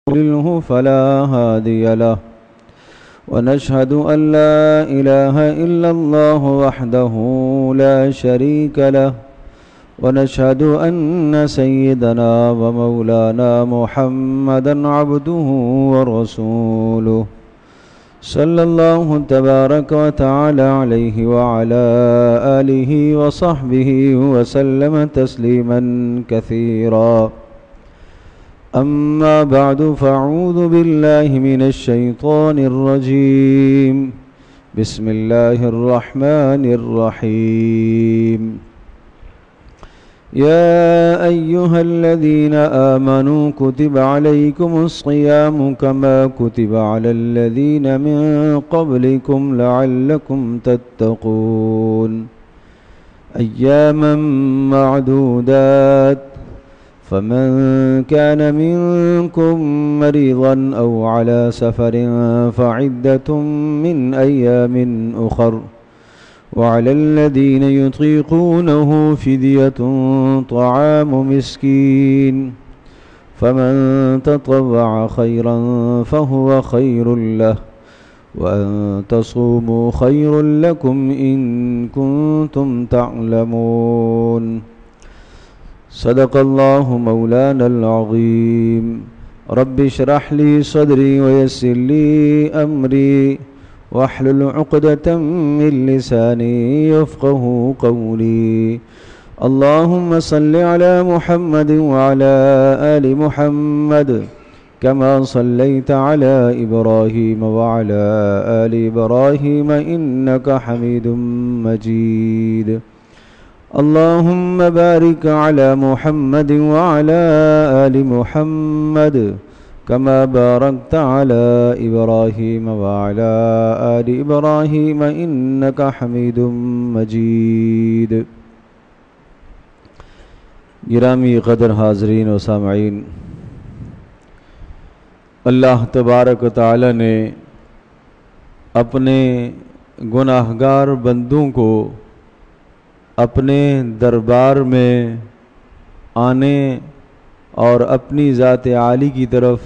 يضلله فلا هادي له ونشهد أن لا إله إلا الله وحده لا شريك له ونشهد أن سيدنا ومولانا محمدا عبده ورسوله صلى الله تبارك وتعالى عليه وعلى آله وصحبه وسلم تسليما كثيرا. أما بعد فأعوذ بالله من الشيطان الرجيم. بسم الله الرحمن الرحيم. يا أيها الذين آمنوا كتب عليكم الصيام كما كتب على الذين من قبلكم لعلكم تتقون أياما معدودات فمن كان منكم مريضا أو على سفر فعدة من أيام أخر وعلى الذين يطيقونه فدية طعام مسكين فمن تطوع خيرا فهو خير له وأن تصوموا خير لكم إن كنتم تعلمون. صدق الله مولانا العظيم. رب اشرح لي صدري ويسر لي أمري واحلل عقدة من لساني يفقه قولي. اللهم صل على محمد وعلى آل محمد كما صليت على إبراهيم وعلى آل إبراهيم إنك حميد مجيد. اللهم بارك على محمد وعلى آل محمد كما باركت على إبراهيم وعلى آل إبراهيم إنك حميد مجيد. گرامی قدر حاضرین و سامعین، اللہ تبارک و تعالی نے اپنے گناہگار بندوں کو اپنے دربار میں آنے اور اپنی ذات عالی کی طرف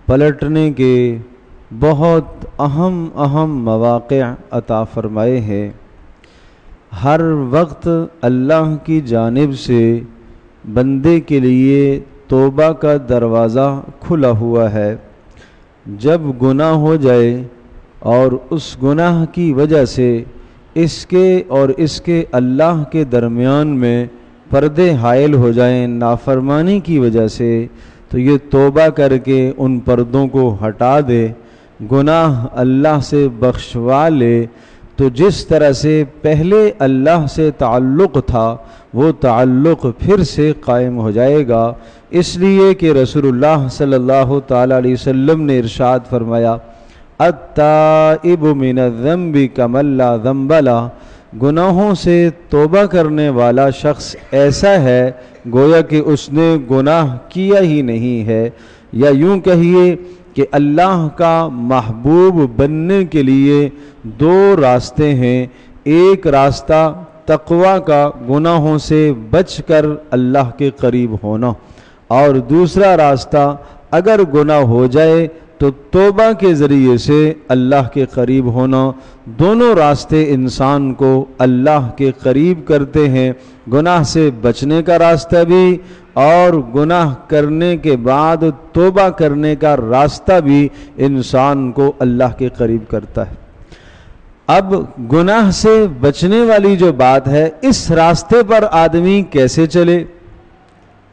پلٹنے کے بہت اہم مواقع عطا فرمائے ہیں۔ ہر وقت اللہ کی جانب سے بندے کے لیے توبہ کا دروازہ کھلا ہوا ہے۔ جب گناہ ہو جائے اور اس گناہ کی وجہ سے اس کے اللہ کے درمیان میں پردے حائل ہو جائیں نافرمانی کی وجہ سے، تو یہ توبہ کر کے ان پردوں کو ہٹا دے، گناہ اللہ سے بخشوا لے، تو جس طرح سے پہلے اللہ سے تعلق تھا وہ تعلق پھر سے قائم ہو جائے گا۔ اس لیے کہ رسول اللہ صلی اللہ تعالی علیہ وسلم نے ارشاد فرمایا، التائب من الذنب کمن لا ذنب لہ، گناہوں سے توبہ کرنے والا شخص ایسا ہے گویا کہ اس نے گناہ کیا ہی نہیں ہے، یا یوں کہیے کہ اللہ کا محبوب بننے کے لیے دو راستے ہیں۔ ایک راستہ تقوی کا، گناہوں سے بچ کر اللہ کے قریب ہونا، اور دوسرا راستہ اگر گناہ ہو جائے تو توبہ کے ذریعے سے اللہ کے قریب ہونا۔ دونوں راستے انسان کو اللہ کے قریب کرتے ہیں، گناہ سے بچنے کا راستہ بھی اور گناہ کرنے کے بعد توبہ کرنے کا راستہ بھی انسان کو اللہ کے قریب کرتا ہے۔ اب گناہ سے بچنے والی جو بات ہے، اس راستے پر آدمی کیسے چلے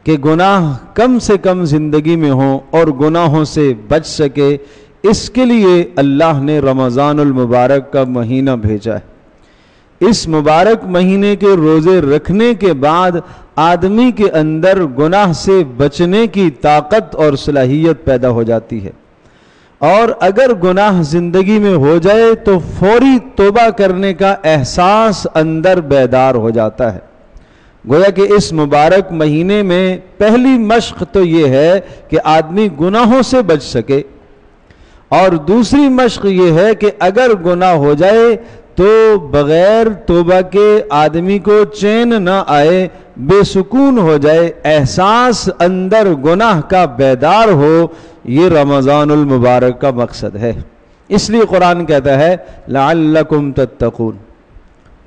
کہ گناہ کم سے کم زندگی میں ہوں اور گناہوں سے بچ سکے، اس کے لیے اللہ نے رمضان المبارک کا مہینہ بھیجا ہے۔ اس مبارک مہینے کے روزے رکھنے کے بعد آدمی کے اندر گناہ سے بچنے کی طاقت اور صلاحیت پیدا ہو جاتی ہے، اور اگر گناہ زندگی میں ہو جائے تو فوری توبہ کرنے کا احساس اندر بیدار ہو جاتا ہے۔ گویا کہ اس مبارک مہینے میں پہلی مشق تو یہ ہے کہ آدمی گناہوں سے بچ سکے، اور دوسری مشق یہ ہے کہ اگر گناہ ہو جائے تو بغیر توبہ کے آدمی کو چین نہ آئے، بے سکون ہو جائے، احساس اندر گناہ کا بیدار ہو، یہ رمضان المبارک کا مقصد ہے. اس لیے قرآن کہتا ہے لعلکم تتقون.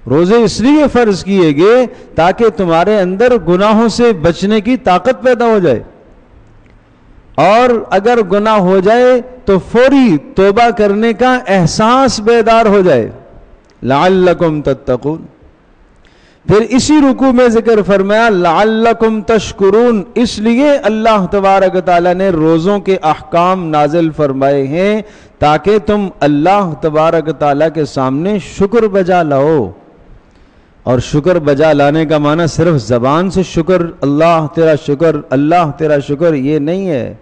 روزے اس لیے فرض کیے گئے تاکہ تمہارے اندر گناہوں سے بچنے کی طاقت پیدا ہو جائے، اور اگر گناہ ہو جائے تو فوری توبہ کرنے کا احساس بیدار ہو جائے. لعلکم تتقون. پھر اسی رکوع میں ذکر فرمایا لعلکم تشکرون. اس لیے اللہ تبارک تعالیٰ نے روزوں کے احکام نازل فرمائے ہیں تاکہ تم اللہ تبارک تعالیٰ کے سامنے شکر بجا لاؤ. اور شکر بجا لانے کا معنی صرف زبان سے شکر، اللہ تیرا شکر، اللہ تیرا شکر، یہ نہیں ہے.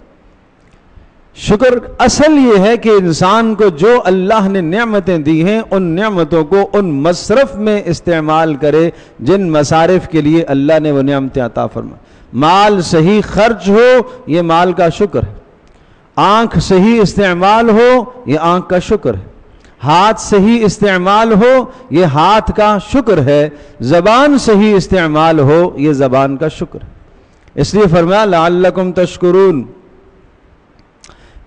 شکر اصل یہ ہے کہ انسان کو جو اللہ نے نعمتیں دی ہیں ان نعمتوں کو ان مصرف میں استعمال کرے جن مصارف کے لیے اللہ نے وہ نعمتیں عطا فرمائے. مال صحیح خرچ ہو یہ مال کا شکر ہے، آنکھ صحیح استعمال ہو یہ آنکھ کا شکر ہے، ہاتھ صحیح استعمال ہو یہ ہاتھ کا شکر ہے، زبان صحیح استعمال ہو یہ زبان کا شکر ہے. اس لیے فرمایا لعلکم تشکرون.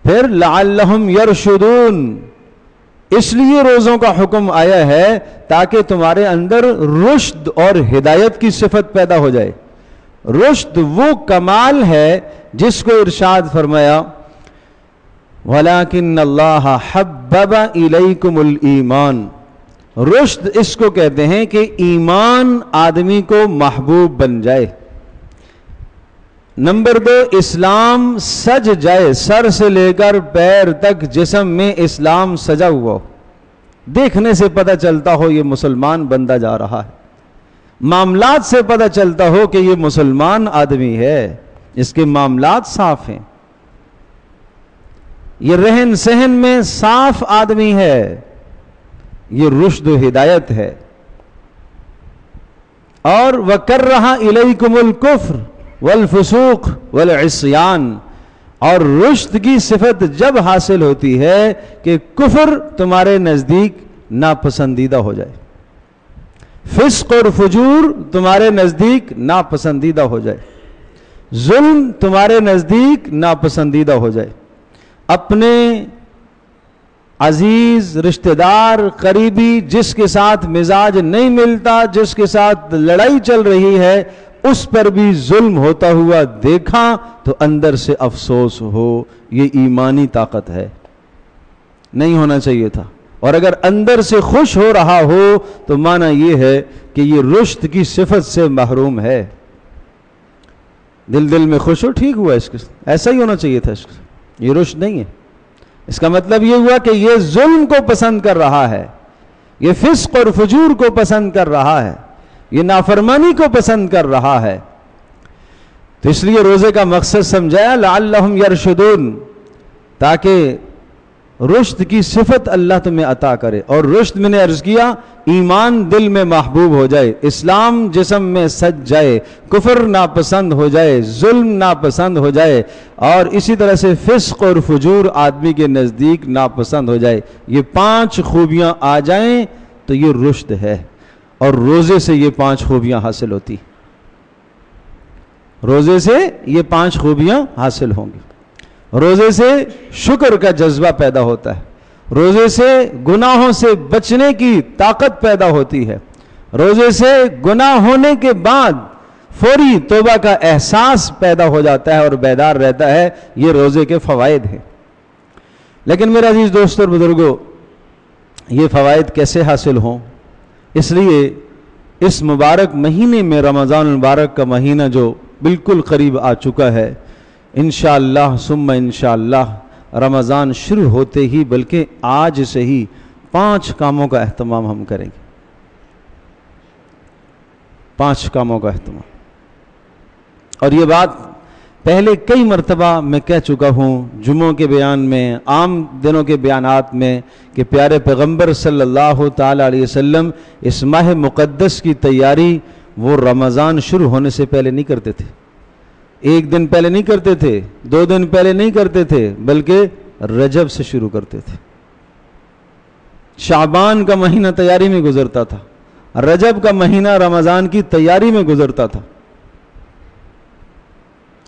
پھر لعلہم یرشدون. اس لیے روزوں کا حکم آیا ہے تاکہ تمہارے اندر رشد اور ہدایت کی صفت پیدا ہو جائے. رشد وہ کمال ہے جس کو ارشاد فرمایا وَلَكِنَّ اللَّهَ حَبَّبَ إِلَيْكُمُ الْإِيمَانِ. رشد اس کو کہتے ہیں کہ ایمان آدمی کو محبوب بن جائے. نمبر 2، اسلام سج جائے، سر سے لے کر پیر تک جسم میں اسلام سجا ہوا ہو، دیکھنے سے پتہ چلتا ہو یہ مسلمان بندہ جا رہا ہے، معاملات سے پتہ چلتا ہو کہ یہ مسلمان آدمی ہے، اس کے معاملات صاف ہیں، یہ رہن سہن میں صاف آدمی ہے. یہ رشد و ہدایت ہے. اور وَكَرَّهَ إِلَيْكُمُ الْكُفْرَ والفسوق والعصیان. اور رشد کی صفت جب حاصل ہوتی ہے کہ کفر تمہارے نزدیک ناپسندیدہ ہو جائے، فسق اور فجور تمہارے نزدیک ناپسندیدہ ہو جائے، ظلم تمہارے نزدیک ناپسندیدہ ہو جائے، اپنے عزیز رشتہ دار قریبی جس کے ساتھ مزاج نہیں ملتا، جس کے ساتھ لڑائی چل رہی ہے، اس پر بھی ظلم ہوتا ہوا دیکھا تو اندر سے افسوس ہو. یہ ایمانی طاقت ہے، نہیں ہونا چاہیے تھا. اور اگر اندر سے خوش ہو رہا ہو تو معنی یہ ہے کہ یہ رشد کی صفت سے محروم ہے. دل میں خوش ہو، ٹھیک ہوا، اس کے ایسا ہی ہونا چاہیے تھا. یہ رشد نہیں ہے. اس کا مطلب یہ ہوا کہ یہ ظلم کو پسند کر رہا ہے، یہ فسق اور فجور کو پسند کر رہا ہے، یہ نافرمانی کو پسند کر رہا ہے. تو اس لیے روزے کا مقصد سمجھایا لعلہم یرشدون، تاکہ رشد کی صفت اللہ تمہیں عطا کرے. اور رشد میں نے عرض کیا ایمان دل میں محبوب ہو جائے، اسلام جسم میں سج جائے، کفر ناپسند ہو جائے، ظلم ناپسند ہو جائے، اور اسی طرح سے فسق اور فجور آدمی کے نزدیک ناپسند ہو جائے. یہ 5 خوبیاں آ جائیں تو یہ رشد ہے. اور روزے سے یہ 5 خوبیاں حاصل ہوتی، روزے سے یہ 5 خوبیاں حاصل ہوں گی. روزے سے شکر کا جذبہ پیدا ہوتا ہے، روزے سے گناہوں سے بچنے کی طاقت پیدا ہوتی ہے، روزے سے گناہ ہونے کے بعد فوری توبہ کا احساس پیدا ہو جاتا ہے اور بیدار رہتا ہے. یہ روزے کے فوائد ہیں. لیکن میرے عزیز دوستوں اور بزرگوں، یہ فوائد کیسے حاصل ہوں؟ اس لیے اس مبارک مہینے میں، رمضان المبارک کا مہینہ جو بالکل قریب آ چکا ہے، انشاءاللہ ثم انشاءاللہ رمضان شروع ہوتے ہی بلکہ آج سے ہی 5 کاموں کا اہتمام ہم کریں گے. 5 کاموں کا اہتمام. اور یہ بات پہلے کئی مرتبہ میں کہہ چکا ہوں، جمعوں کے بیان میں، عام دنوں کے بیانات میں، کہ پیارے پیغمبر صلی اللہ تعالی علیہ وسلم اس ماہ مقدس کی تیاری وہ رمضان شروع ہونے سے پہلے نہیں کرتے تھے. 1 دن پہلے نہیں کرتے تھے، 2 دن پہلے نہیں کرتے تھے، بلکہ رجب سے شروع کرتے تھے. شعبان کا مہینہ تیاری میں گزرتا تھا، رجب کا مہینہ رمضان کی تیاری میں گزرتا تھا.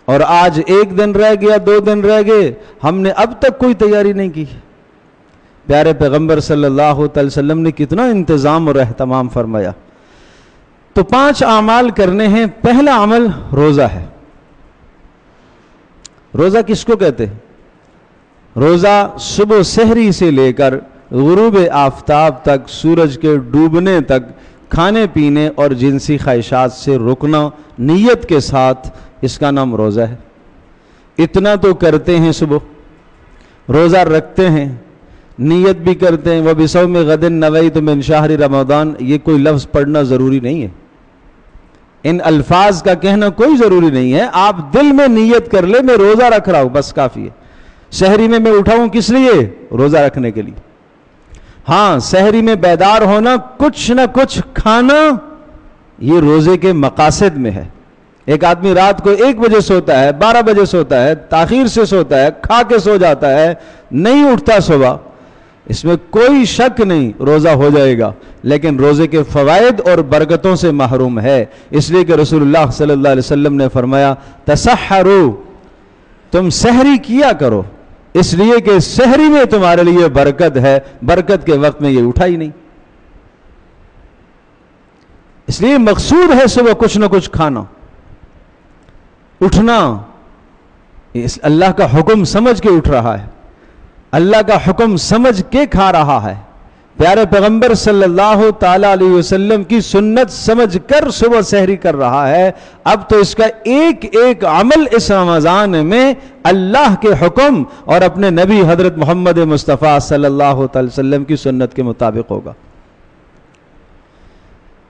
اور آج 1 دن رہ گیا، 2 دن رہ گئے، ہم نے اب تک کوئی تیاری نہیں کی۔ پیارے پیغمبر صلی اللہ علیہ وسلم نے کتنا انتظام اور اہتمام فرمایا۔ تو 5 اعمال کرنے ہیں۔ پہلا عمل روزہ ہے۔ روزہ کس کو کہتے ہیں؟ روزہ صبح سحری سے لے کر غروب آفتاب تک، سورج کے ڈوبنے تک کھانے پینے اور جنسی خواہشات سے رکنا نیت کے ساتھ، اس کا نام روزہ ہے۔ اتنا تو کرتے ہیں، صبح روزہ رکھتے ہیں، نیت بھی کرتے ہیں، وَبِصَوْمِ غَدٍ نَوَيْتُ مِنْ شَهْرِ رمضان، یہ کوئی لفظ پڑھنا ضروری نہیں ہے، ان الفاظ کا کہنا کوئی ضروری نہیں ہے۔ آپ دل میں نیت کر لے میں روزہ رکھ رہا ہوں، بس کافی ہے۔ سحری میں اٹھا ہوں کس لیے؟ روزہ رکھنے کے لیے۔ ہاں، سحری میں بیدار ہونا، کچھ نہ کچھ کھانا، یہ روزے کے مقاصد میں ہے۔ ایک آدمی رات کو 1 بجے سوتا ہے، 12 بجے سوتا ہے، تاخیر سے سوتا ہے، کھا کے سو جاتا ہے، نہیں اٹھتا صبح، اس میں کوئی شک نہیں روزہ ہو جائے گا، لیکن روزے کے فوائد اور برکتوں سے محروم ہے۔ اس لیے کہ رسول اللہ صلی اللہ علیہ وسلم نے فرمایا تسحروا، تم سحری کیا کرو، اس لیے کہ سحری میں تمہارے لیے برکت ہے، برکت کے وقت میں یہ اٹھا ہی نہیں۔ اس لیے مقصود ہے صبح کچھ نہ کچھ کھانا، اٹھنا، اللہ کا حکم سمجھ کے اٹھ رہا ہے، اللہ کا حکم سمجھ کے کھا رہا ہے، پیارے پیغمبر صلی اللہ تعالی علیہ وسلم کی سنت سمجھ کر صبح سحری کر رہا ہے۔ اب تو اس کا ایک ایک عمل اس رمضان میں اللہ کے حکم اور اپنے نبی حضرت محمد مصطفیٰ صلی اللہ تعالی وسلم کی سنت کے مطابق ہوگا۔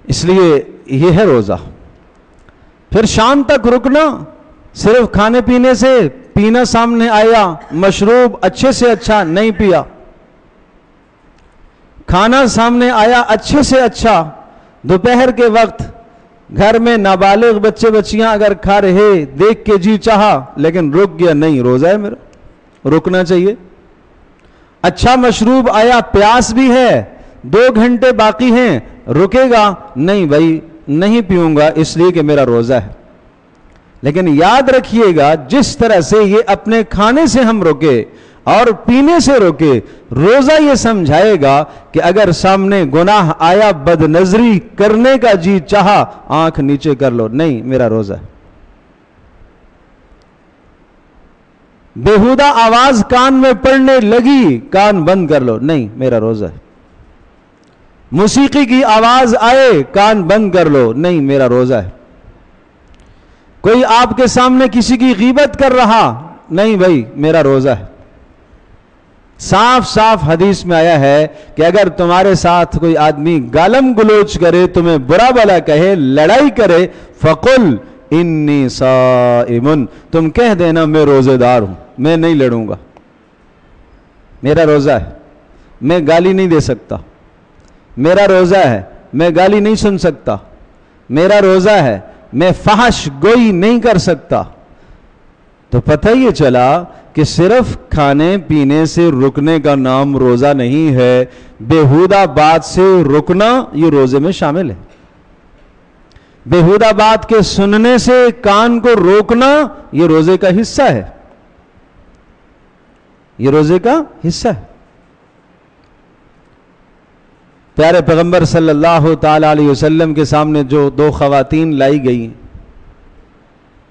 اس لیے یہ ہے روزہ۔ پھر شام تک رکنا، صرف کھانے پینے سے، پینا سامنے آیا، مشروب اچھے سے اچھا نہیں پیا، کھانا سامنے آیا اچھے سے اچھا، دوپہر کے وقت گھر میں نابالغ بچے بچیاں اگر کھا رہے، دیکھ کے جی چاہا لیکن رک گیا، نہیں، روزہ ہے میرا، رکنا چاہیے۔ اچھا مشروب آیا، پیاس بھی ہے، 2 گھنٹے باقی ہیں، رکے گا؟ نہیں بھائی، نہیں پیوں گا اس لیے کہ میرا روزہ ہے۔ لیکن یاد رکھیے گا، جس طرح سے یہ اپنے کھانے سے ہم روکے اور پینے سے روکے، روزہ یہ سمجھائے گا کہ اگر سامنے گناہ آیا، بد نظری کرنے کا جی چاہا، آنکھ نیچے کر لو، نہیں، میرا روزہ ہے۔ بےہودہ آواز کان میں پڑنے لگی، کان بند کر لو، نہیں، میرا روزہ ہے۔ موسیقی کی آواز آئے، کان بند کر لو، نہیں، میرا روزہ ہے۔ کوئی آپ کے سامنے کسی کی غیبت کر رہا، نہیں بھائی، میرا روزہ ہے۔ صاف صاف حدیث میں آیا ہے کہ اگر تمہارے ساتھ کوئی آدمی گالم گلوچ کرے، تمہیں برا بھلا کہے، لڑائی کرے، فقل انی صائم، تم کہہ دینا میں روزے دار ہوں، میں نہیں لڑوں گا، میرا روزہ ہے، میں گالی نہیں دے سکتا، میرا روزہ ہے، میں گالی نہیں سن سکتا، میرا روزہ ہے، میں فحش گوئی نہیں کر سکتا۔ تو پتہ یہ چلا کہ صرف کھانے پینے سے رکنے کا نام روزہ نہیں ہے، بےہودہ بات سے رکنا یہ روزے میں شامل ہے۔ بےہودہ بات کے سننے سے کان کو روکنا یہ روزے کا حصہ ہے، یہ روزے کا حصہ ہے۔ پیارے پیغمبر صلی اللہ تعالی علیہ وسلم کے سامنے جو 2 خواتین لائی گئیں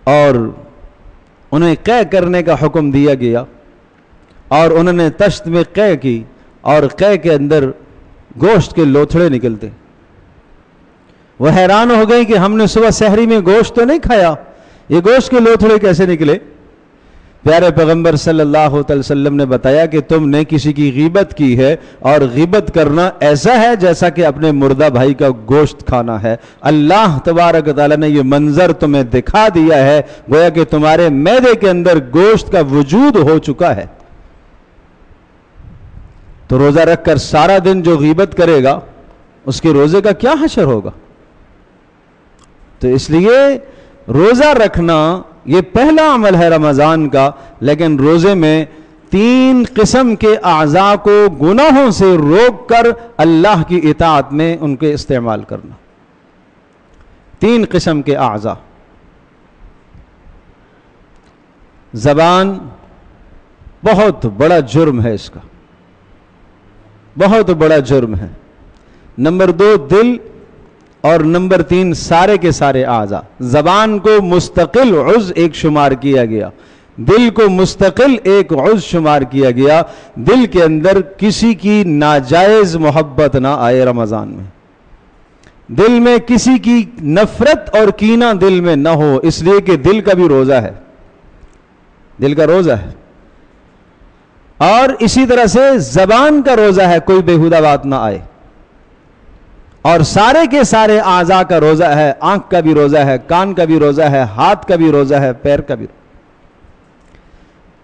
اور انہیں قے کرنے کا حکم دیا گیا، اور انہوں نے تشت میں قے کی، اور قے کے اندر گوشت کے لوتھڑے نکلتے، وہ حیران ہو گئی کہ ہم نے صبح سحری میں گوشت تو نہیں کھایا، یہ گوشت کے لوتھڑے کیسے نکلے؟ پیارے پیغمبر صلی اللہ علیہ وسلم نے بتایا کہ تم نے کسی کی غیبت کی ہے، اور غیبت کرنا ایسا ہے جیسا کہ اپنے مردہ بھائی کا گوشت کھانا ہے۔ اللہ تبارک و تعالیٰ نے یہ منظر تمہیں دکھا دیا ہے، گویا کہ تمہارے معدے کے اندر گوشت کا وجود ہو چکا ہے۔ تو روزہ رکھ کر سارا دن جو غیبت کرے گا، اس کے روزے کا کیا حشر ہوگا؟ تو اس لیے روزہ رکھنا یہ پہلا عمل ہے رمضان کا، لیکن روزے میں 3 قسم کے اعضاء کو گناہوں سے روک کر اللہ کی اطاعت میں ان کے استعمال کرنا۔ 3 قسم کے اعضاء، زبان بہت بڑا جرم ہے، اس کا بہت بڑا جرم ہے۔ نمبر 2 دل، اور نمبر 3 سارے کے سارے اعضاء۔ زبان کو مستقل عضو ایک شمار کیا گیا، دل کو مستقل ایک عضو شمار کیا گیا۔ دل کے اندر کسی کی ناجائز محبت نہ آئے رمضان میں، دل میں کسی کی نفرت اور کینہ دل میں نہ ہو، اس لیے کہ دل کا بھی روزہ ہے، دل کا روزہ ہے۔ اور اسی طرح سے زبان کا روزہ ہے، کوئی بیہودہ بات نہ آئے۔ اور سارے کے سارے اعضاء کا روزہ ہے، آنکھ کا بھی روزہ ہے، کان کا بھی روزہ ہے، ہاتھ کا بھی روزہ ہے، پیر کا بھی۔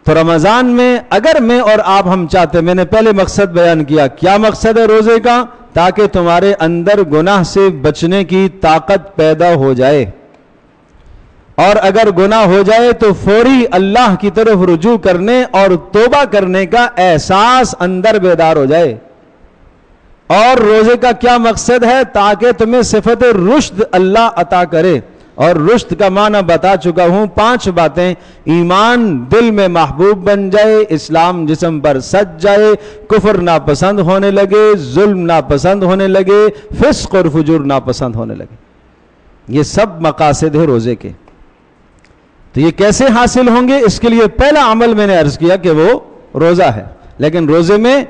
تو رمضان میں اگر میں اور آپ ہم چاہتے، میں نے پہلے مقصد بیان کیا، کیا مقصد ہے روزے کا؟ تاکہ تمہارے اندر گناہ سے بچنے کی طاقت پیدا ہو جائے، اور اگر گناہ ہو جائے تو فوری اللہ کی طرف رجوع کرنے اور توبہ کرنے کا احساس اندر بیدار ہو جائے۔ اور روزے کا کیا مقصد ہے؟ تاکہ تمہیں صفت رشد اللہ عطا کرے، اور رشد کا معنی بتا چکا ہوں، 5 باتیں: ایمان دل میں محبوب بن جائے، اسلام جسم پر سج جائے، کفر ناپسند ہونے لگے، ظلم ناپسند ہونے لگے، فسق اور فجور ناپسند ہونے لگے۔ یہ سب مقاصد ہیں روزے کے۔ تو یہ کیسے حاصل ہوں گے؟ اس کے لیے پہلا عمل میں نے عرض کیا کہ وہ روزہ ہے، لیکن روزے میں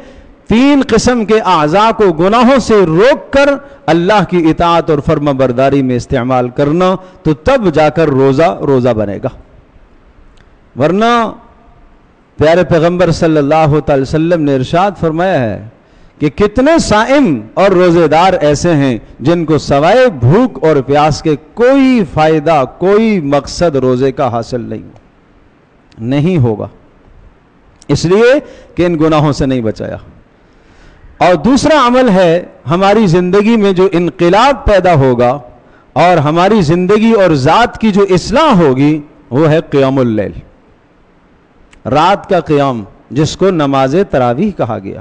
3 قسم کے اعضاء کو گناہوں سے روک کر اللہ کی اطاعت اور فرما برداری میں استعمال کرنا، تو تب جا کر روزہ بنے گا۔ ورنہ پیارے پیغمبر صلی اللہ تعالی وسلم نے ارشاد فرمایا ہے کہ کتنے صائم اور روزے دار ایسے ہیں جن کو سوائے بھوک اور پیاس کے کوئی فائدہ، کوئی مقصد روزے کا حاصل نہیں ہوگا، اس لیے کہ ان گناہوں سے نہیں بچایا۔ اور دوسرا عمل ہے ہماری زندگی میں جو انقلاب پیدا ہوگا اور ہماری زندگی اور ذات کی جو اصلاح ہوگی، وہ ہے قیام اللیل، رات کا قیام، جس کو نماز تراویح کہا گیا،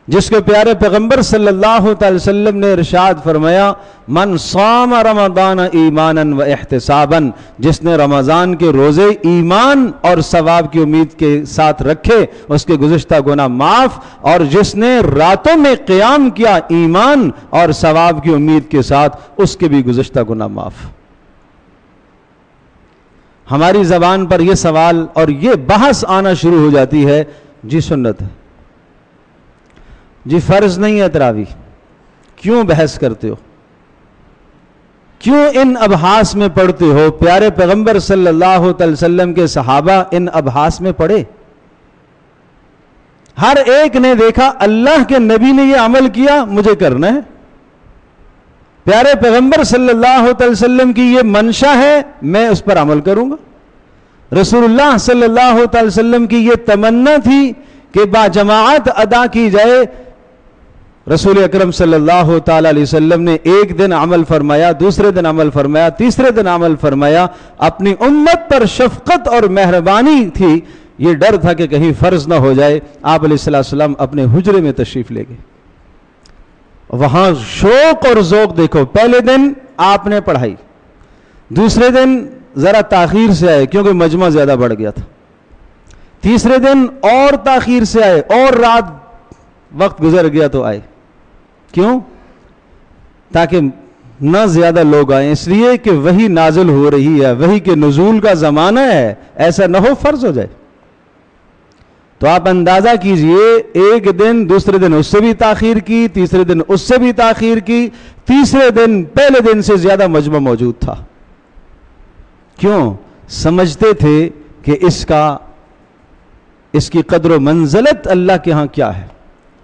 جس کے پیارے پیغمبر صلی اللہ تعالی وسلم نے ارشاد فرمایا، من صام رمضان ایمانا و احتسابا، جس نے رمضان کے روزے ایمان اور ثواب کی امید کے ساتھ رکھے، اس کے گزشتہ گناہ معاف، اور جس نے راتوں میں قیام کیا ایمان اور ثواب کی امید کے ساتھ، اس کے بھی گزشتہ گناہ معاف۔ ہماری زبان پر یہ سوال اور یہ بحث آنا شروع ہو جاتی ہے، جی سنت ہے، جی فرض نہیں ہے تراویح، کیوں بحث کرتے ہو، کیوں ان ابحاث میں پڑھتے ہو؟ پیارے پیغمبر صلی اللہ تعالی وسلم کے صحابہ ان ابحاث میں پڑھے، ہر ایک نے دیکھا اللہ کے نبی نے یہ عمل کیا، مجھے کرنا ہے۔ پیارے پیغمبر صلی اللہ تعالی وسلم کی یہ منشا ہے، میں اس پر عمل کروں گا۔ رسول اللہ صلی اللہ تعالی وسلم کی یہ تمنا تھی کہ با جماعت ادا کی جائے۔ رسول اکرم صلی اللہ تعالی علیہ وسلم نے ایک دن عمل فرمایا، دوسرے دن عمل فرمایا، تیسرے دن عمل فرمایا، اپنی امت پر شفقت اور مہربانی تھی، یہ ڈر تھا کہ کہیں فرض نہ ہو جائے۔ آپ علیہ السلام اپنے حجرے میں تشریف لے گئے، وہاں شوق اور ذوق دیکھو، پہلے دن آپ نے پڑھائی، دوسرے دن ذرا تاخیر سے آئے کیونکہ مجمع زیادہ بڑھ گیا تھا، تیسرے دن اور تاخیر سے آئے، اور رات وقت گزر گیا تو آئے، کیوں؟ تاکہ نہ زیادہ لوگ آئیں، اس لیے کہ وحی نازل ہو رہی ہے، وحی کے نزول کا زمانہ ہے، ایسا نہ ہو فرض ہو جائے۔ تو آپ اندازہ کیجئے، ایک دن دوسرے دن اس سے بھی تاخیر کی، تیسرے دن اس سے بھی تاخیر کی، تیسرے دن پہلے دن سے زیادہ مجمع موجود تھا۔ کیوں؟ سمجھتے تھے کہ اس کی قدر و منزلت اللہ کے ہاں کیا ہے،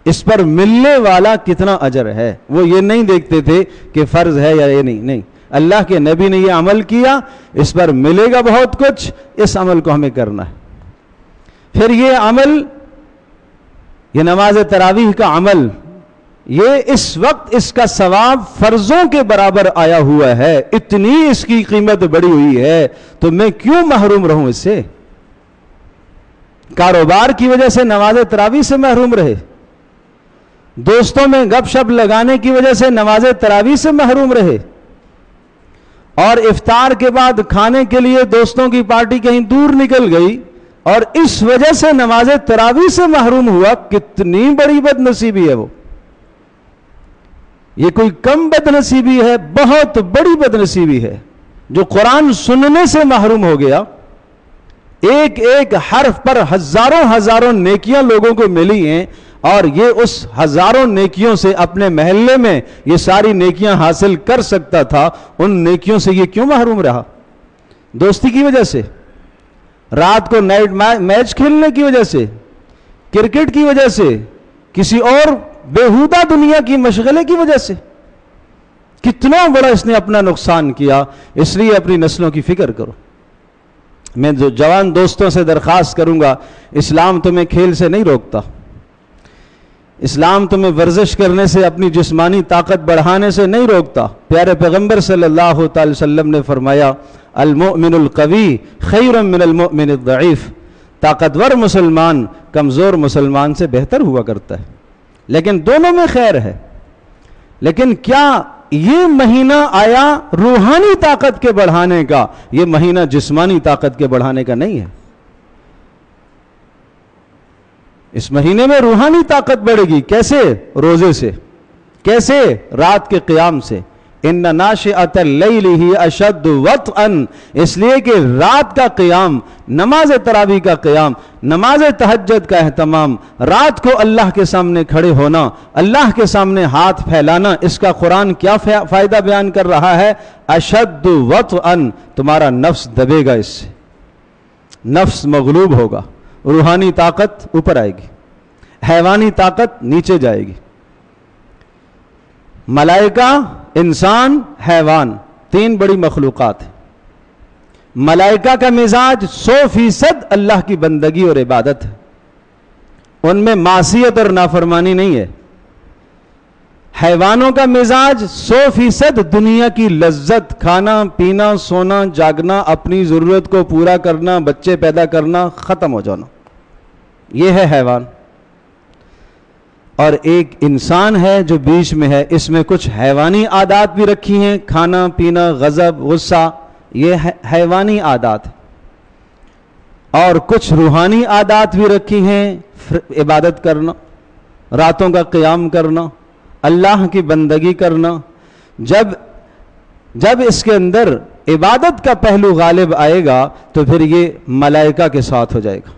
اس پر ملنے والا کتنا اجر ہے۔ وہ یہ نہیں دیکھتے تھے کہ فرض ہے یا یہ نہیں، اللہ کے نبی نے یہ عمل کیا، اس پر ملے گا بہت کچھ، اس عمل کو ہمیں کرنا ہے۔ پھر یہ عمل، یہ نماز تراویح کا عمل، یہ اس وقت اس کا ثواب فرضوں کے برابر آیا ہوا ہے، اتنی اس کی قیمت بڑی ہوئی ہے، تو میں کیوں محروم رہوں اس سے؟ کاروبار کی وجہ سے نماز تراویح سے محروم رہے، دوستوں میں گپ شپ لگانے کی وجہ سے نماز تراویح سے محروم رہے، اور افطار کے بعد کھانے کے لیے دوستوں کی پارٹی کہیں دور نکل گئی اور اس وجہ سے نماز تراویح سے محروم ہوا، کتنی بڑی بد نصیبی ہے وہ. یہ کوئی کم بد نصیبی ہے، بہت بڑی بد نصیبی ہے. جو قرآن سننے سے محروم ہو گیا، ایک ایک حرف پر ہزاروں ہزاروں نیکیاں لوگوں کو ملی ہیں، اور یہ اس ہزاروں نیکیوں سے اپنے محلے میں یہ ساری نیکیاں حاصل کر سکتا تھا، ان نیکیوں سے یہ کیوں محروم رہا؟ دوستی کی وجہ سے، رات کو نائٹ میچ کھیلنے کی وجہ سے، کرکٹ کی وجہ سے، کسی اور بیہودہ دنیا کی مشغلے کی وجہ سے. کتنا بڑا اس نے اپنا نقصان کیا. اس لیے اپنی نسلوں کی فکر کرو. میں جو جوان دوستوں سے درخواست کروں گا، اسلام تمہیں کھیل سے نہیں روکتا، اسلام تمہیں ورزش کرنے سے، اپنی جسمانی طاقت بڑھانے سے نہیں روکتا. پیارے پیغمبر صلی اللہ تعالی وسلم نے فرمایا المؤمن القوی خیر من المؤمن الضعیف. طاقتور مسلمان کمزور مسلمان سے بہتر ہوا کرتا ہے، لیکن دونوں میں خیر ہے. لیکن کیا یہ مہینہ آیا روحانی طاقت کے بڑھانے کا، یہ مہینہ جسمانی طاقت کے بڑھانے کا نہیں ہے. اس مہینے میں روحانی طاقت بڑھے گی. کیسے؟ روزے سے. کیسے؟ رات کے قیام سے. ان ناشئۃ اللیل ہی اشد وطئا، اس لیے کہ رات کا قیام، نماز تراویح کا قیام، نماز تہجد کا اہتمام، رات کو اللہ کے سامنے کھڑے ہونا، اللہ کے سامنے ہاتھ پھیلانا، اس کا قرآن کیا فائدہ بیان کر رہا ہے؟ اشد وطئا، تمہارا نفس دبے گا، اس سے نفس مغلوب ہوگا، روحانی طاقت اوپر آئے گی، حیوانی طاقت نیچے جائے گی. ملائکہ، انسان، حیوان، تین بڑی مخلوقات ہیں. ملائکہ کا مزاج 100% اللہ کی بندگی اور عبادت ہے، ان میں معصیت اور نافرمانی نہیں ہے. حیوانوں کا مزاج 100% دنیا کی لذت، کھانا پینا سونا جاگنا، اپنی ضرورت کو پورا کرنا، بچے پیدا کرنا، ختم ہو جانا، یہ ہے حیوان. اور ایک انسان ہے جو بیچ میں ہے، اس میں کچھ حیوانی عادات بھی رکھی ہیں، کھانا پینا، غضب، غصہ، یہ حیوانی عادات، اور کچھ روحانی عادات بھی رکھی ہیں، عبادت کرنا، راتوں کا قیام کرنا، اللہ کی بندگی کرنا. جب اس کے اندر عبادت کا پہلو غالب آئے گا تو پھر یہ ملائکہ کے ساتھ ہو جائے گا.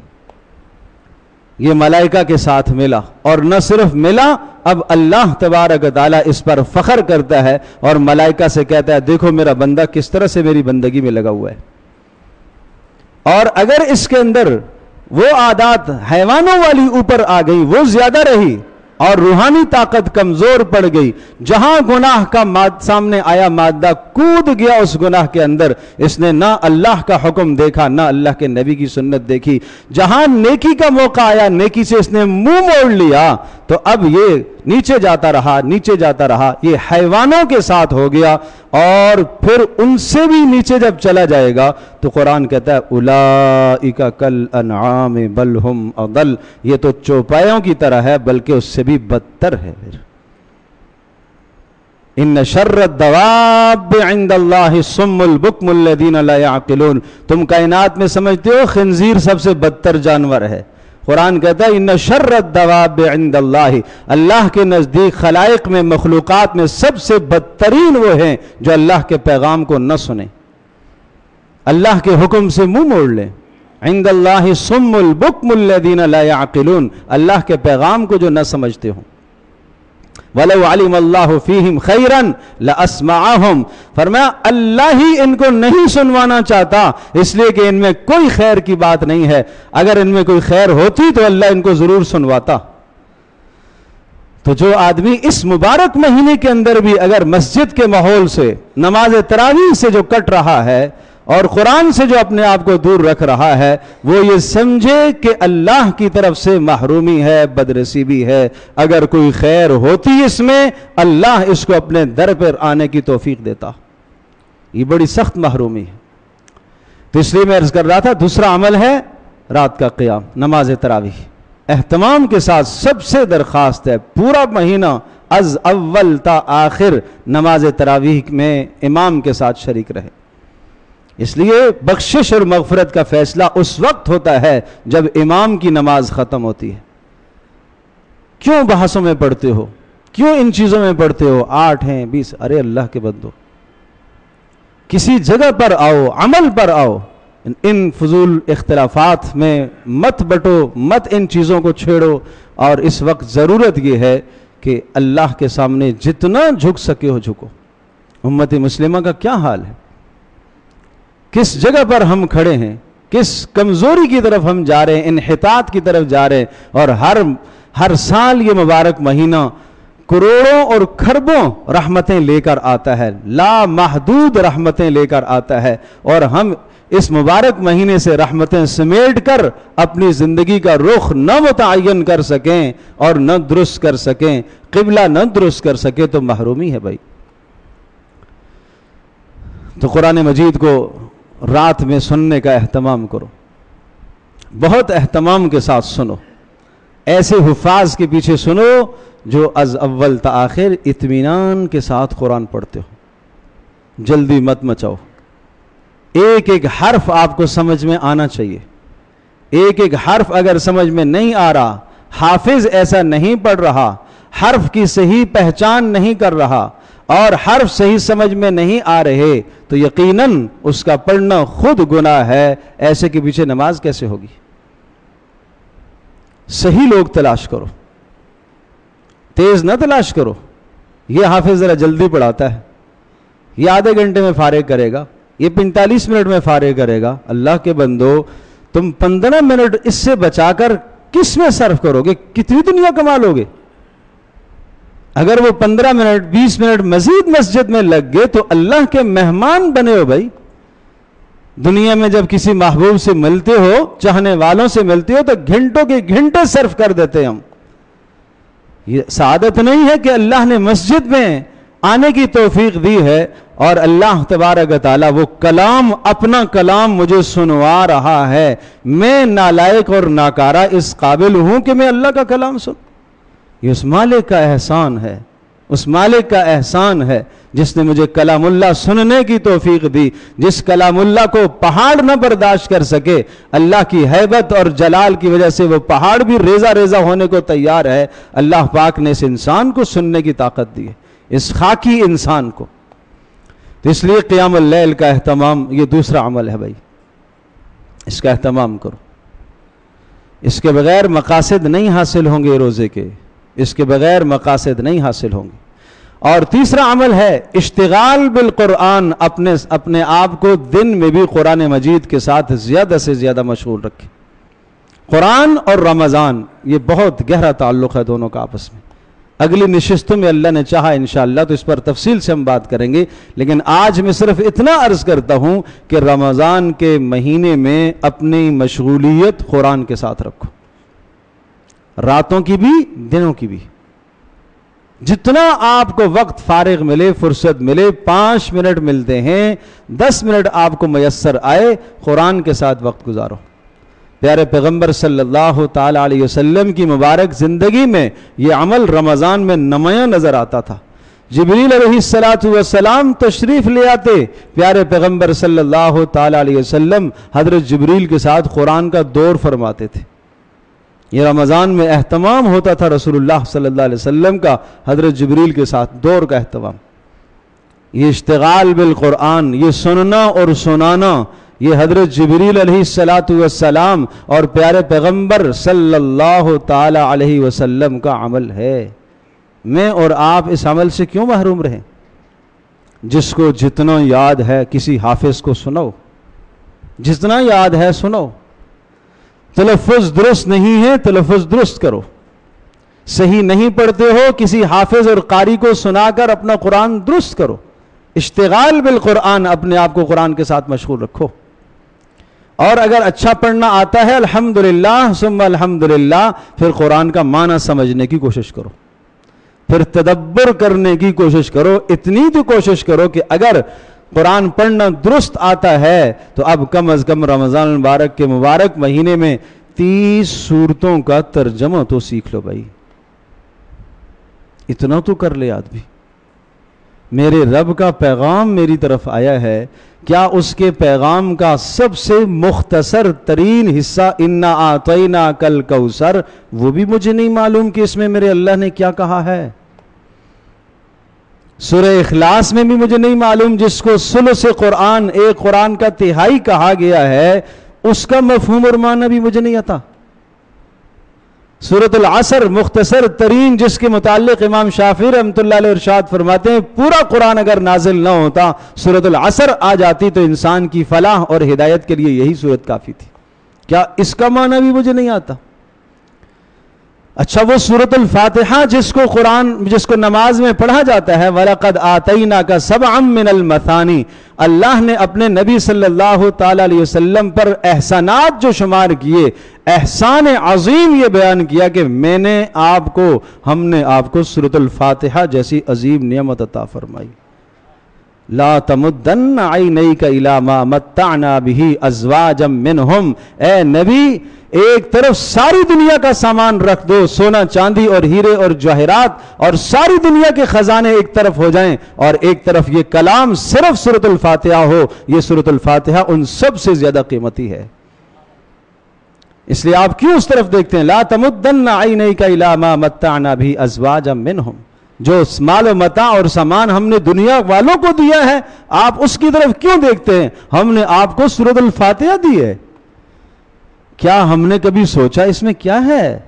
یہ ملائکہ کے ساتھ ملا، اور نہ صرف ملا، اب اللہ تبارک و تعالیٰ اس پر فخر کرتا ہے اور ملائکہ سے کہتا ہے دیکھو میرا بندہ کس طرح سے میری بندگی میں لگا ہوا ہے. اور اگر اس کے اندر وہ عادات حیوانوں والی اوپر آ گئی، وہ زیادہ رہی، اور روحانی طاقت کمزور پڑ گئی، جہاں گناہ کا سامنے آیا مادہ کود گیا اس گناہ کے اندر، اس نے نہ اللہ کا حکم دیکھا نہ اللہ کے نبی کی سنت دیکھی. جہاں نیکی کا موقع آیا نیکی سے اس نے منہ موڑ لیا، تو اب یہ نیچے جاتا رہا. یہ حیوانوں کے ساتھ ہو گیا، اور پھر ان سے بھی نیچے جب چلا جائے گا تو قرآن کہتا ہے اولئک کالانعام بل ہم اضل، یہ تو چوپایوں کی طرح ہے بلکہ اس سے بھی بدتر ہے. ان شر الدواب عند اللہ الصم البکم الذین لا یعقلون. تم کائنات میں سمجھتے ہو خنزیر سب سے بدتر جانور ہے، قرآن کہتا ہے ان شر الدواب عند اللہ، اللہ کے نزدیک خلائق میں، مخلوقات میں سب سے بدترین وہ ہیں جو اللہ کے پیغام کو نہ سنیں، اللہ کے حکم سے منہ موڑ لیں. عند اللہ صم البکم الذین لا یعقلون، اللہ کے پیغام کو جو نہ سمجھتے ہوں. وَلَوْ عَلِمَ اللَّهُ فِيهِمْ خَيْرًا لَأَسْمَعَهُمْ، فرمایا اللہ ہی ان کو نہیں سنوانا چاہتا، اس لیے کہ ان میں کوئی خیر کی بات نہیں ہے. اگر ان میں کوئی خیر ہوتی تو اللہ ان کو ضرور سنواتا. تو جو آدمی اس مبارک مہینے کے اندر بھی اگر مسجد کے ماحول سے، نماز تراویح سے جو کٹ رہا ہے اور قرآن سے جو اپنے آپ کو دور رکھ رہا ہے، وہ یہ سمجھے کہ اللہ کی طرف سے محرومی ہے، بدنصیبی ہے. اگر کوئی خیر ہوتی اس میں، اللہ اس کو اپنے در پر آنے کی توفیق دیتا. یہ بڑی سخت محرومی ہے. تو اس لیے میں عرض کر رہا تھا، دوسرا عمل ہے رات کا قیام، نماز تراویح. اہتمام کے ساتھ سب سے درخواست ہے پورا مہینہ از اول تا آخر نماز تراویح میں امام کے ساتھ شریک رہے۔ اس لیے بخشش اور مغفرت کا فیصلہ اس وقت ہوتا ہے جب امام کی نماز ختم ہوتی ہے۔ کیوں بحثوں میں پڑھتے ہو، کیوں ان چیزوں میں پڑھتے ہو؟ 8 ہیں 20، ارے اللہ کے بندو کسی جگہ پر آؤ، عمل پر آؤ، ان فضول اختلافات میں مت بٹو، مت ان چیزوں کو چھیڑو۔ اور اس وقت ضرورت یہ ہے کہ اللہ کے سامنے جتنا جھک سکے ہو جھکو۔ امت مسلمہ کا کیا حال ہے، کس جگہ پر ہم کھڑے ہیں، کس کمزوری کی طرف ہم جا رہے ہیں، انحطاط کی طرف جا رہے ہیں۔ اور ہر سال یہ مبارک مہینہ کروڑوں اور کھربوں رحمتیں لے کر آتا ہے، لا محدود رحمتیں لے کر آتا ہے، اور ہم اس مبارک مہینے سے رحمتیں سمیٹ کر اپنی زندگی کا رخ نہ متعین کر سکیں اور نہ درست کر سکیں، قبلہ نہ درست کر سکیں تو محرومی ہے بھائی۔ تو قرآن مجید کو رات میں سننے کا اہتمام کرو، بہت اہتمام کے ساتھ سنو، ایسے حفاظ کے پیچھے سنو جو از اول تا آخر اطمینان کے ساتھ قرآن پڑھتے ہو، جلدی مت مچاؤ، ایک ایک حرف آپ کو سمجھ میں آنا چاہیے۔ ایک ایک حرف اگر سمجھ میں نہیں آ رہا، حافظ ایسا نہیں پڑھ رہا، حرف کی صحیح پہچان نہیں کر رہا اور حرف صحیح سمجھ میں نہیں آ رہے تو یقیناً اس کا پڑھنا خود گناہ ہے۔ ایسے کے پیچھے نماز کیسے ہوگی؟ صحیح لوگ تلاش کرو، تیز نہ تلاش کرو۔ یہ حافظ ذرا جلدی پڑھاتا ہے، یہ آدھے گھنٹے میں فارغ کرے گا، یہ 45 منٹ میں فارغ کرے گا۔ اللہ کے بندو، تم 15 منٹ اس سے بچا کر کس میں صرف کرو گے؟ کتنی دنیا کما لو گے؟ اگر وہ 15 منٹ 20 منٹ مزید مسجد میں لگ گئے تو اللہ کے مہمان بنے ہو بھائی۔ دنیا میں جب کسی محبوب سے ملتے ہو، چاہنے والوں سے ملتے ہو تو گھنٹوں کے گھنٹے صرف کر دیتے ہم۔ یہ سعادت نہیں ہے کہ اللہ نے مسجد میں آنے کی توفیق دی ہے اور اللہ تبارک و تعالیٰ وہ کلام، اپنا کلام مجھے سنوا رہا ہے، میں نالائق اور ناکارہ اس قابل ہوں کہ میں اللہ کا کلام سن۔ یہ اس مالک کا احسان ہے، اس مالک کا احسان ہے جس نے مجھے کلام اللہ سننے کی توفیق دی۔ جس کلام اللہ کو پہاڑ نہ برداشت کر سکے، اللہ کی ہیبت اور جلال کی وجہ سے وہ پہاڑ بھی ریزہ ریزہ ہونے کو تیار ہے، اللہ پاک نے اس انسان کو سننے کی طاقت دی ہے، اس خاکی انسان کو۔ تو اس لیے قیام اللیل کا اہتمام یہ دوسرا عمل ہے بھائی، اس کا اہتمام کرو۔ اس کے بغیر مقاصد نہیں حاصل ہوں گے روزے کے، اس کے بغیر مقاصد نہیں حاصل ہوں گے۔ اور تیسرا عمل ہے اشتغال بالقرآن، اپنے آپ کو دن میں بھی قرآن مجید کے ساتھ زیادہ سے زیادہ مشغول رکھیں۔ قرآن اور رمضان یہ بہت گہرا تعلق ہے دونوں کا آپس میں۔ اگلی نشستوں میں اللہ نے چاہا انشاءاللہ تو اس پر تفصیل سے ہم بات کریں گے، لیکن آج میں صرف اتنا عرض کرتا ہوں کہ رمضان کے مہینے میں اپنی مشغولیت قرآن کے ساتھ رکھو، راتوں کی بھی دنوں کی بھی۔ جتنا آپ کو وقت فارغ ملے، فرصت ملے، 5 منٹ ملتے ہیں، 10 منٹ آپ کو میسر آئے، قرآن کے ساتھ وقت گزارو۔ پیارے پیغمبر صلی اللہ تعالی علیہ وسلم کی مبارک زندگی میں یہ عمل رمضان میں نمایاں نظر آتا تھا۔ جبریل علیہ السلام تشریف لے آتے، پیارے پیغمبر صلی اللہ تعالی علیہ وسلم حضرت جبریل کے ساتھ قرآن کا دور فرماتے تھے۔ یہ رمضان میں اہتمام ہوتا تھا رسول اللہ صلی اللہ علیہ وسلم کا حضرت جبریل کے ساتھ دور کا اہتمام۔ یہ اشتغال بالقرآن، یہ سننا اور سنانا، یہ حضرت جبریل علیہ السلام اور پیارے پیغمبر صلی اللہ تعالی علیہ وسلم کا عمل ہے۔ میں اور آپ اس عمل سے کیوں محروم رہیں؟ جس کو جتنا یاد ہے کسی حافظ کو سنو، جتنا یاد ہے سنو۔ تلفظ درست نہیں ہے، تلفظ درست کرو۔ صحیح نہیں پڑھتے ہو، کسی حافظ اور قاری کو سنا کر اپنا قرآن درست کرو۔ اشتغال بالقرآن، اپنے آپ کو قرآن کے ساتھ مشغول رکھو۔ اور اگر اچھا پڑھنا آتا ہے الحمدللہ ثم الحمدللہ، پھر قرآن کا معنی سمجھنے کی کوشش کرو، پھر تدبر کرنے کی کوشش کرو۔ اتنی تو کوشش کرو کہ اگر قرآن پڑھنا درست آتا ہے تو اب کم از کم رمضان المبارک کے مبارک مہینے میں 30 سورتوں کا ترجمہ تو سیکھ لو بھائی۔ اتنا تو کر لے آدمی. میرے رب کا پیغام میری طرف آیا ہے، کیا اس کے پیغام کا سب سے مختصر ترین حصہ انا اعطیناک الکوثر وہ بھی مجھے نہیں معلوم کہ اس میں میرے اللہ نے کیا کہا ہے؟ سورہ اخلاص میں بھی مجھے نہیں معلوم، جس کو ثلث قرآن، ایک قرآن کا تہائی کہا گیا ہے، اس کا مفہوم اور معنی بھی مجھے نہیں آتا. سورۃ العصر مختصر ترین، جس کے متعلق امام شافعی رحمۃ اللہ علیہ ارشاد فرماتے ہیں پورا قرآن اگر نازل نہ ہوتا، سورۃ العصر آ جاتی تو انسان کی فلاح اور ہدایت کے لیے یہی سورت کافی تھی. کیا اس کا معنی بھی مجھے نہیں آتا؟ اچھا وہ سورۃ الفاتحہ جس کو نماز میں پڑھا جاتا ہے، وَلَقَدْ آتَيْنَاكَ سَبْعًا مِّنَ الْمَثَانِي، اللہ نے اپنے نبی صلی اللہ تعالی علیہ وسلم پر احسانات جو شمار کیے، احسان عظیم یہ بیان کیا کہ ہم نے آپ کو سورۃ الفاتحہ جیسی عظیم نعمت عطا فرمائی. لا تمدن عینیک الی ما متعنا به ازواجا منہم، اے نبی ایک طرف ساری دنیا کا سامان رکھ دو، سونا چاندی اور ہیرے اور جواہرات اور ساری دنیا کے خزانے ایک طرف ہو جائیں، اور ایک طرف یہ کلام صرف سورۃ الفاتحہ ہو. یہ سورۃ الفاتحہ ان سب سے زیادہ قیمتی ہے. اس لیے آپ کیوں اس طرف دیکھتے ہیں؟ لا تمدن عینیک الی ما متعنا به ازواجا منہم، جو مال و متاع اور سامان ہم نے دنیا والوں کو دیا ہے، آپ اس کی طرف کیوں دیکھتے ہیں؟ ہم نے آپ کو سورۃ الفاتحہ دی ہے. کیا ہم نے کبھی سوچا اس میں کیا ہے؟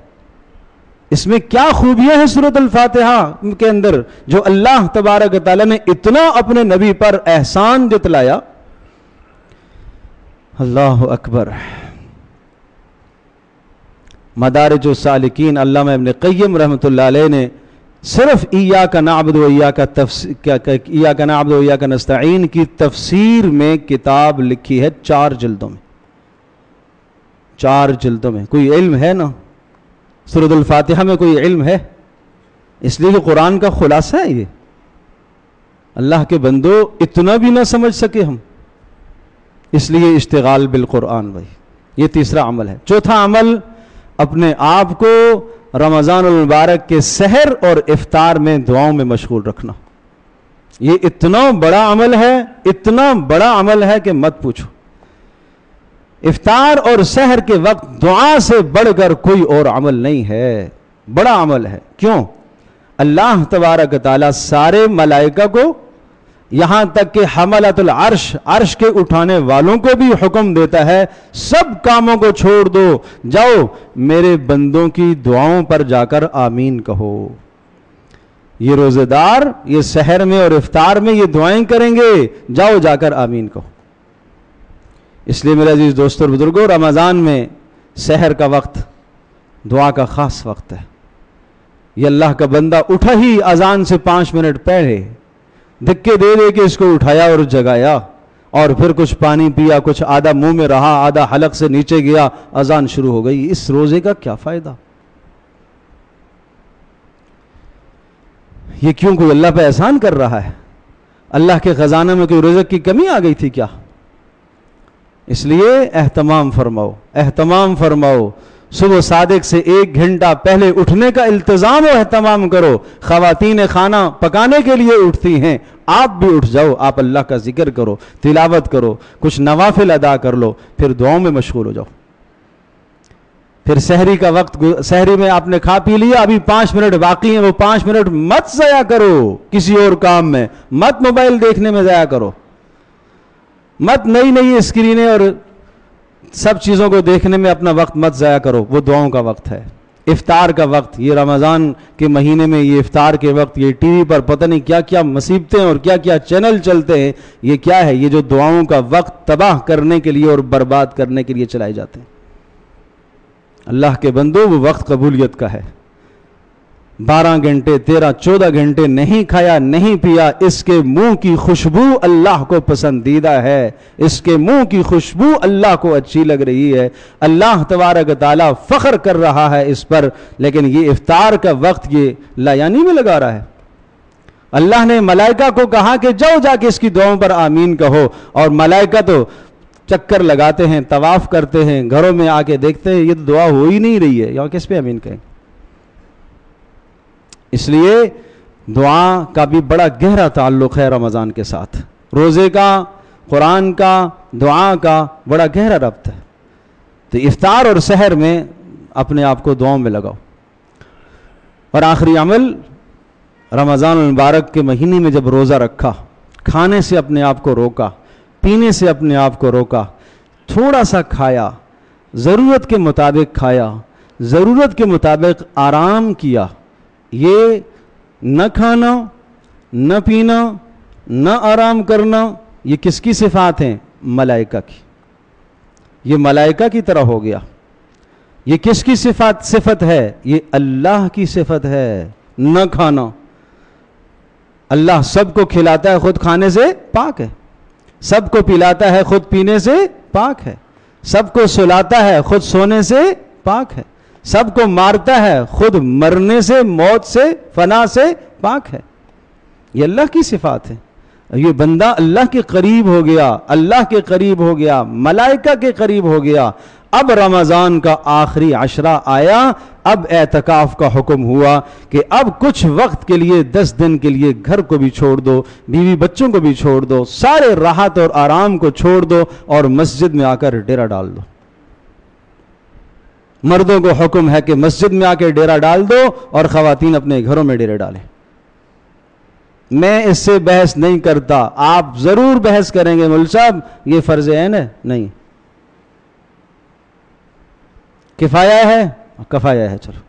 اس میں کیا خوبیاں ہیں سورۃ الفاتحہ کے اندر جو اللہ تبارک و تعالیٰ نے اتنا اپنے نبی پر احسان جتلایا؟ اللہ اکبر. مدارج السالکین علامہ ابن قیم رحمۃ اللہ علیہ نے صرف ایاک نعبد و ایاک نستعین کی تفسیر میں کتاب لکھی ہے 4 جلدوں میں. 4 جلدوں میں. کوئی علم ہے نا سورۃ الفاتحہ میں؟ کوئی علم ہے؟ اس لیے کہ قرآن کا خلاصہ ہے یہ. اللہ کے بندو اتنا بھی نہ سمجھ سکے ہم، اس لیے اشتغال بالقرآن بھائی. یہ تیسرا عمل ہے. چوتھا عمل، اپنے آپ کو رمضان المبارک کے سحر اور افطار میں دعاؤں میں مشغول رکھنا. یہ اتنا بڑا عمل ہے، اتنا بڑا عمل ہے کہ مت پوچھو. افطار اور سحر کے وقت دعا سے بڑھ کر کوئی اور عمل نہیں ہے، بڑا عمل ہے. کیوں؟ اللہ تبارک تعالیٰ سارے ملائکہ کو، یہاں تک کہ حملۃ العرش، عرش کے اٹھانے والوں کو بھی حکم دیتا ہے سب کاموں کو چھوڑ دو، جاؤ میرے بندوں کی دعاؤں پر جا کر آمین کہو. یہ روزے دار یہ سحر میں اور افطار میں یہ دعائیں کریں گے، جاؤ جا کر آمین کہو. اس لیے میرے عزیز دوستوں اور بزرگوں، رمضان میں سحر کا وقت دعا کا خاص وقت ہے. یہ اللہ کا بندہ اٹھا ہی اذان سے 5 منٹ پہلے دھکے دے دے کے اس کو اٹھایا اور جگایا، اور پھر کچھ پانی پیا، کچھ آدھا منہ میں رہا، آدھا حلق سے نیچے گیا، اذان شروع ہو گئی. اس روزے کا کیا فائدہ؟ یہ کیوں؟ کوئی اللہ پہ احسان کر رہا ہے؟ اللہ کے خزانہ میں کوئی رزق کی کمی آ گئی تھی کیا؟ اس لیے اہتمام فرماؤ، اہتمام فرماؤ. صبح صادق سے 1 گھنٹہ پہلے اٹھنے کا التزام و اہتمام کرو. خواتین کھانا پکانے کے لیے اٹھتی ہیں، آپ بھی اٹھ جاؤ، آپ اللہ کا ذکر کرو، تلاوت کرو، کچھ نوافل ادا کر لو، پھر دعاؤں میں مشغول ہو جاؤ. پھر سحری کا وقت، سحری میں آپ نے کھا پی لیا، ابھی 5 منٹ باقی ہیں، وہ 5 منٹ مت ضائع کرو کسی اور کام میں، مت موبائل دیکھنے میں ضائع کرو، مت نئی نئی اسکرینیں اور سب چیزوں کو دیکھنے میں اپنا وقت مت ضائع کرو. وہ دعاؤں کا وقت ہے. افطار کا وقت، یہ رمضان کے مہینے میں یہ افطار کے وقت یہ ٹی وی پر پتہ نہیں کیا کیا مصیبتیں اور کیا کیا چینل چلتے ہیں. یہ کیا ہے؟ یہ جو دعاؤں کا وقت تباہ کرنے کے لیے اور برباد کرنے کے لیے چلائے جاتے ہیں. اللہ کے بندو وہ وقت قبولیت کا ہے. 12 گھنٹے 13 14 گھنٹے نہیں کھایا نہیں پیا، اس کے منہ کی خوشبو اللہ کو پسندیدہ ہے، اس کے منہ کی خوشبو اللہ کو اچھی لگ رہی ہے. اللہ تبارک تعالیٰ فخر کر رہا ہے اس پر، لیکن یہ افطار کا وقت یہ لایانی میں لگا رہا ہے. اللہ نے ملائکہ کو کہا کہ جاؤ جا کے اس کی دعاؤں پر آمین کہو، اور ملائکہ تو چکر لگاتے ہیں، طواف کرتے ہیں، گھروں میں آ کے دیکھتے ہیں یہ تو دعا ہو ہی نہیں رہی ہے، یہاں کس پہ آمین کہیں. اس لیے دعا کا بھی بڑا گہرا تعلق ہے رمضان کے ساتھ. روزے کا، قرآن کا، دعا کا بڑا گہرا ربط ہے. تو افطار اور سحر میں اپنے آپ کو دعاؤں میں لگاؤ. اور آخری عمل، رمضان المبارک کے مہینے میں جب روزہ رکھا، کھانے سے اپنے آپ کو روکا، پینے سے اپنے آپ کو روکا، تھوڑا سا کھایا، ضرورت کے مطابق کھایا، ضرورت کے مطابق آرام کیا. یہ نہ کھانا، نہ پینا، نہ آرام کرنا، یہ کس کی صفات ہیں؟ ملائکہ کی. یہ ملائکہ کی طرح ہو گیا. یہ کس کی صفت ہے؟ یہ اللہ کی صفت ہے. نہ کھانا، اللہ سب کو کھلاتا ہے، خود کھانے سے پاک ہے. سب کو پلاتا ہے، خود پینے سے پاک ہے. سب کو سلاتا ہے، خود سونے سے پاک ہے. سب کو مارتا ہے، خود مرنے سے، موت سے، فنا سے پاک ہے. یہ اللہ کی صفات ہے. یہ بندہ اللہ کے قریب ہو گیا، اللہ کے قریب ہو گیا، ملائکہ کے قریب ہو گیا. اب رمضان کا آخری عشرہ آیا، اب اعتکاف کا حکم ہوا کہ اب کچھ وقت کے لیے، 10 دن کے لیے گھر کو بھی چھوڑ دو، بیوی بچوں کو بھی چھوڑ دو، سارے راحت اور آرام کو چھوڑ دو اور مسجد میں آ کر ڈیرا ڈال دو. مردوں کو حکم ہے کہ مسجد میں آ کے ڈیرا ڈال دو اور خواتین اپنے گھروں میں ڈیرے ڈالیں. میں اس سے بحث نہیں کرتا. آپ ضرور بحث کریں گے مول صاحب یہ فرض عین ہے. نہیں، کفایہ ہے، کفایہ ہے. چلو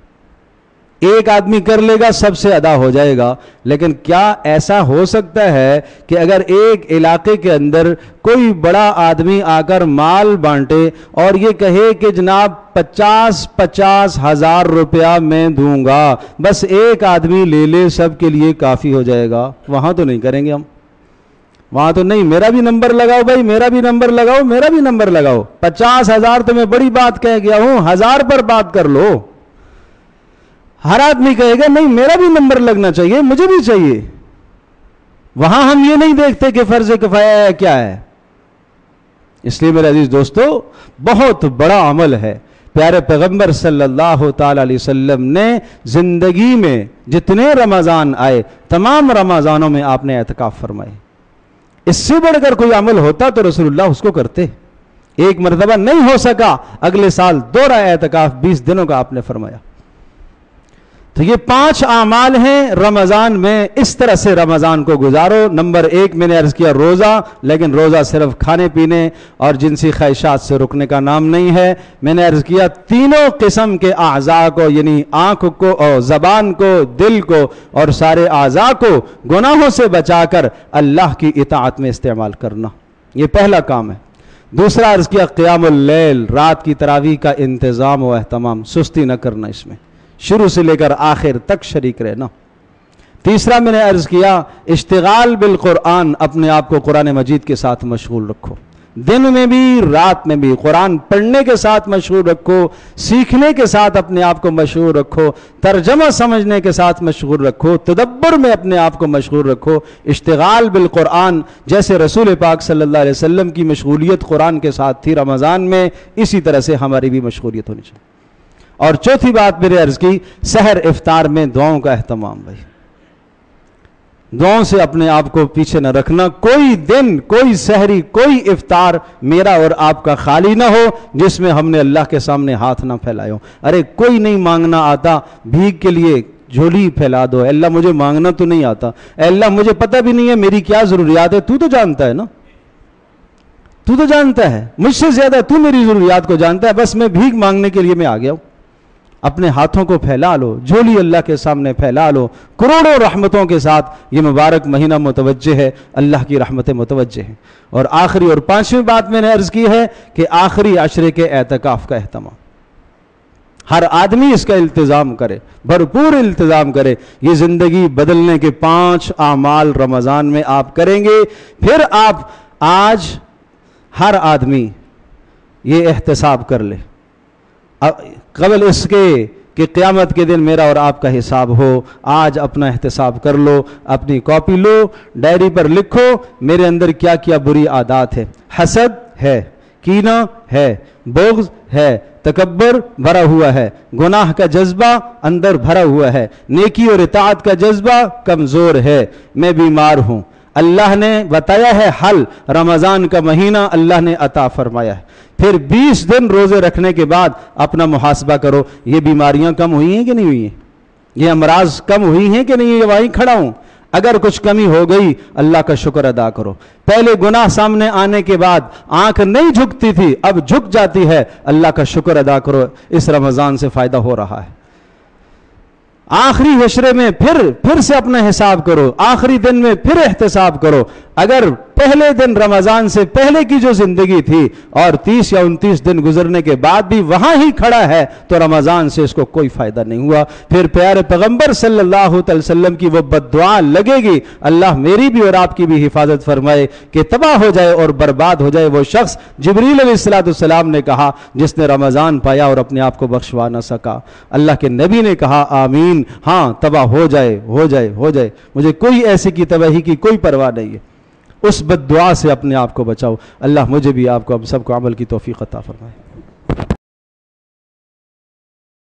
ایک آدمی کر لے گا، سب سے ادا ہو جائے گا. لیکن کیا ایسا ہو سکتا ہے کہ اگر ایک علاقے کے اندر کوئی بڑا آدمی آ کر مال بانٹے اور یہ کہے کہ جناب 50 ہزار روپیہ میں دوں گا، بس ایک آدمی لے لے، سب کے لیے کافی ہو جائے گا؟ وہاں تو نہیں کریں گے ہم. وہاں تو نہیں، میرا بھی نمبر لگاؤ بھائی، میرا بھی نمبر لگاؤ، میرا بھی نمبر لگاؤ. 50,000 تو میں بڑی بات کہہ گیا ہوں، 1000 پر بات کر لو. ہر آدمی کہے گا نہیں میرا بھی نمبر لگنا چاہیے، مجھے بھی چاہیے. وہاں ہم یہ نہیں دیکھتے کہ فرض کفایہ ہے کیا ہے. اس لیے میرے عزیز دوستو، بہت بڑا عمل ہے. پیارے پیغمبر صلی اللہ تعالی علیہ وسلم نے زندگی میں جتنے رمضان آئے، تمام رمضانوں میں آپ نے اعتکاف فرمائے. اس سے بڑھ کر کوئی عمل ہوتا تو رسول اللہ اس کو کرتے. ایک مرتبہ نہیں ہو سکا، اگلے سال دوہرا اعتکاف 20 دنوں کا آپ نے فرمایا. تو یہ 5 اعمال ہیں رمضان میں. اس طرح سے رمضان کو گزارو. نمبر 1 میں نے عرض کیا روزہ، لیکن روزہ صرف کھانے پینے اور جنسی خواہشات سے رکنے کا نام نہیں ہے. میں نے عرض کیا تینوں قسم کے اعضاء کو، یعنی آنکھ کو اور زبان کو، دل کو اور سارے اعضاء کو گناہوں سے بچا کر اللہ کی اطاعت میں استعمال کرنا، یہ پہلا کام ہے. دوسرا عرض کیا قیام اللیل، رات کی تراویح کا انتظام و اہتمام، سستی نہ کرنا، اس میں شروع سے لے کر آخر تک شریک رہنا. تیسرا میں نے عرض کیا اشتغال بالقرآن، اپنے آپ کو قرآن مجید کے ساتھ مشغول رکھو. دن میں بھی رات میں بھی قرآن پڑھنے کے ساتھ مشغول رکھو، سیکھنے کے ساتھ اپنے آپ کو مشغول رکھو، ترجمہ سمجھنے کے ساتھ مشغول رکھو، تدبر میں اپنے آپ کو مشغول رکھو. اشتغال بالقرآن، جیسے رسول پاک صلی اللہ علیہ وسلم کی مشغولیت قرآن کے ساتھ تھی رمضان میں، اسی طرح سے ہماری بھی مشغولیت ہونی چاہیے. اور چوتھی بات میرے عرض کی سحر افطار میں دعاؤں کا اہتمام. بھائی دعاؤں سے اپنے آپ کو پیچھے نہ رکھنا. کوئی دن، کوئی سحری، کوئی افطار میرا اور آپ کا خالی نہ ہو جس میں ہم نے اللہ کے سامنے ہاتھ نہ پھیلائے ہو. ارے کوئی نہیں مانگنا آتا، بھیک کے لیے جھولی پھیلا دو. اے اللہ مجھے مانگنا تو نہیں آتا، اے اللہ مجھے پتہ بھی نہیں ہے میری کیا ضروریات ہے، تو جانتا ہے نا، تو جانتا ہے مجھ سے زیادہ، تو میری ضروریات کو جانتا ہے. بس میں بھیک مانگنے کے لیے میں آ گیا ہوں. اپنے ہاتھوں کو پھیلا لو، جھولی اللہ کے سامنے پھیلا لو. کروڑوں رحمتوں کے ساتھ یہ مبارک مہینہ متوجہ ہے، اللہ کی رحمتیں متوجہ ہیں. اور آخری اور 5ویں بات میں نے عرض کی ہے کہ آخری عشرے کے اعتکاف کا اہتمام. ہر آدمی اس کا التزام کرے، بھرپور التزام کرے. یہ زندگی بدلنے کے 5 اعمال رمضان میں آپ کریں گے. پھر آپ آج ہر آدمی یہ احتساب کر لے قبل اس کے کہ قیامت کے دن میرا اور آپ کا حساب ہو. آج اپنا احتساب کر لو، اپنی کاپی لو، ڈائری پر لکھو میرے اندر کیا کیا بری عادات ہے. حسد ہے، کینہ ہے، بغض ہے، تکبر بھرا ہوا ہے، گناہ کا جذبہ اندر بھرا ہوا ہے، نیکی اور اطاعت کا جذبہ کمزور ہے، میں بیمار ہوں۔ اللہ نے بتایا ہے حل، رمضان کا مہینہ اللہ نے عطا فرمایا ہے۔ پھر 20 دن روزے رکھنے کے بعد اپنا محاسبہ کرو، یہ بیماریاں کم ہوئی ہیں کہ نہیں ہوئی ہیں؟ یہ امراض کم ہوئی ہیں کہ نہیں؟ یہ وہیں کھڑا ہوں، اگر کچھ کمی ہو گئی اللہ کا شکر ادا کرو۔ پہلے گناہ سامنے آنے کے بعد آنکھ نہیں جھکتی تھی، اب جھک جاتی ہے، اللہ کا شکر ادا کرو، اس رمضان سے فائدہ ہو رہا ہے۔ آخری عشرے میں پھر سے اپنا حساب کرو، آخری دن میں پھر احتساب کرو۔ اگر پہلے دن رمضان سے پہلے کی جو زندگی تھی اور 30 یا 29 دن گزرنے کے بعد بھی وہاں ہی کھڑا ہے تو رمضان سے اس کو کوئی فائدہ نہیں ہوا۔ پھر پیارے پیغمبر صلی اللہ علیہ وسلم کی وہ بد دعا لگے گی، اللہ میری بھی اور آپ کی بھی حفاظت فرمائے کہ تباہ ہو جائے اور برباد ہو جائے وہ شخص، جبریل علیہ السلام نے کہا، جس نے رمضان پایا اور اپنے آپ کو بخشوا نہ سکا۔ اللہ کے نبی نے کہا آمین، ہاں تباہ ہو جائے ہو جائے ہو جائے، مجھے کوئی ایسی کی تباہی کی کوئی پرواہ نہیں ہے۔ اس بد دعا سے اپنے آپ کو بچاؤ۔ اللہ مجھے بھی آپ کو ہم سب کو عمل کی توفیق عطا فرمائے۔